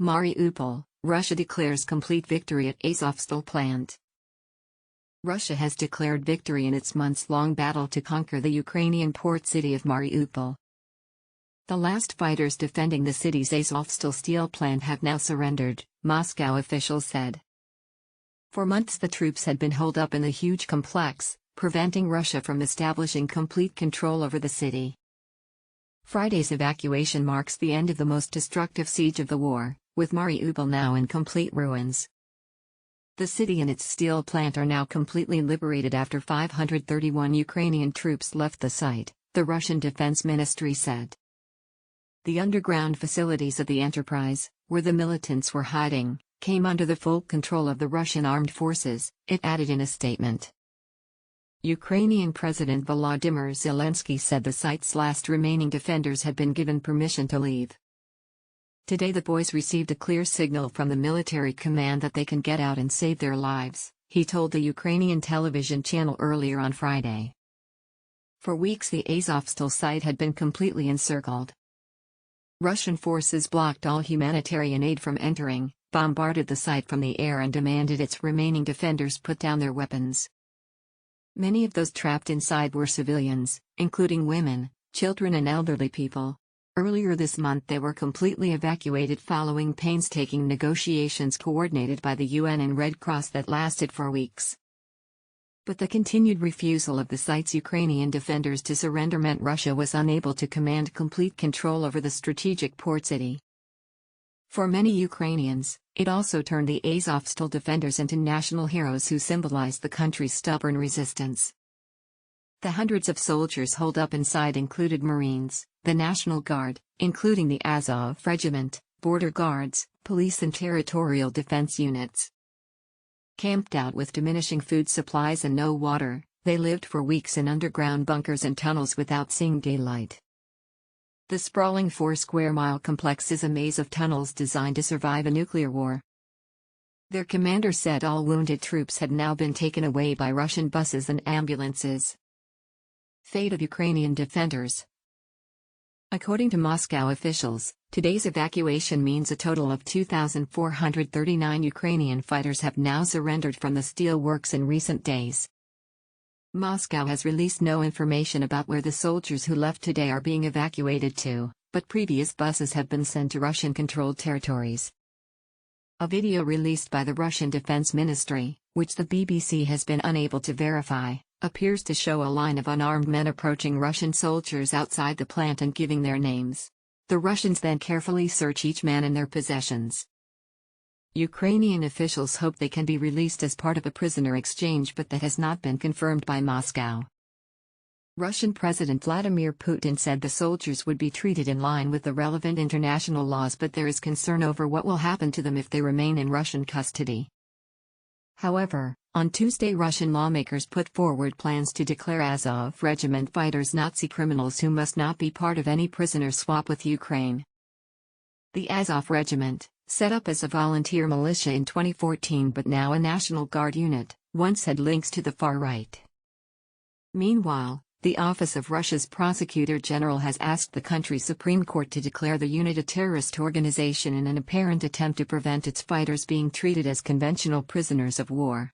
Mariupol, Russia declares complete victory at Azovstal plant. Russia has declared victory in its months-long battle to conquer the Ukrainian port city of Mariupol. The last fighters defending the city's Azovstal steel plant have now surrendered, Moscow officials said. For months the troops had been holed up in the huge complex, preventing Russia from establishing complete control over the city. Friday's evacuation marks the end of the most destructive siege of the war, with Mariupol now in complete ruins. The city and its steel plant are now completely liberated after 531 Ukrainian troops left the site, the Russian Defense Ministry said. The underground facilities of the enterprise, where the militants were hiding, came under the full control of the Russian armed forces, it added in a statement. Ukrainian President Volodymyr Zelensky said the site's last remaining defenders had been given permission to leave. Today the boys received a clear signal from the military command that they can get out and save their lives, he told the Ukrainian television channel earlier on Friday. For weeks the Azovstal site had been completely encircled. Russian forces blocked all humanitarian aid from entering, bombarded the site from the air and demanded its remaining defenders put down their weapons. Many of those trapped inside were civilians, including women, children and elderly people. Earlier this month they were completely evacuated following painstaking negotiations coordinated by the UN and Red Cross that lasted for weeks. But the continued refusal of the site's Ukrainian defenders to surrender meant Russia was unable to command complete control over the strategic port city. For many Ukrainians, it also turned the Azovstal defenders into national heroes who symbolized the country's stubborn resistance. The hundreds of soldiers holed up inside included Marines, the National Guard, including the Azov Regiment, border guards, police and territorial defense units. Camped out with diminishing food supplies and no water, they lived for weeks in underground bunkers and tunnels without seeing daylight. The sprawling 4-square-mile complex is a maze of tunnels designed to survive a nuclear war. Their commander said all wounded troops had now been taken away by Russian buses and ambulances. Fate of Ukrainian defenders. According to Moscow officials, today's evacuation means a total of 2,439 Ukrainian fighters have now surrendered from the steel works in recent days. Moscow has released no information about where the soldiers who left today are being evacuated to, but previous buses have been sent to Russian-controlled territories. A video released by the Russian Defense Ministry, which the BBC has been unable to verify, appears to show a line of unarmed men approaching Russian soldiers outside the plant and giving their names. The Russians then carefully search each man and their possessions. Ukrainian officials hope they can be released as part of a prisoner exchange, but that has not been confirmed by Moscow. Russian President Vladimir Putin said the soldiers would be treated in line with the relevant international laws, but there is concern over what will happen to them if they remain in Russian custody. However, on Tuesday Russian lawmakers put forward plans to declare Azov Regiment fighters Nazi criminals who must not be part of any prisoner swap with Ukraine. The Azov Regiment, set up as a volunteer militia in 2014 but now a National Guard unit, once had links to the far right. Meanwhile, the Office of Russia's Prosecutor General has asked the country's Supreme Court to declare the unit a terrorist organization in an apparent attempt to prevent its fighters being treated as conventional prisoners of war.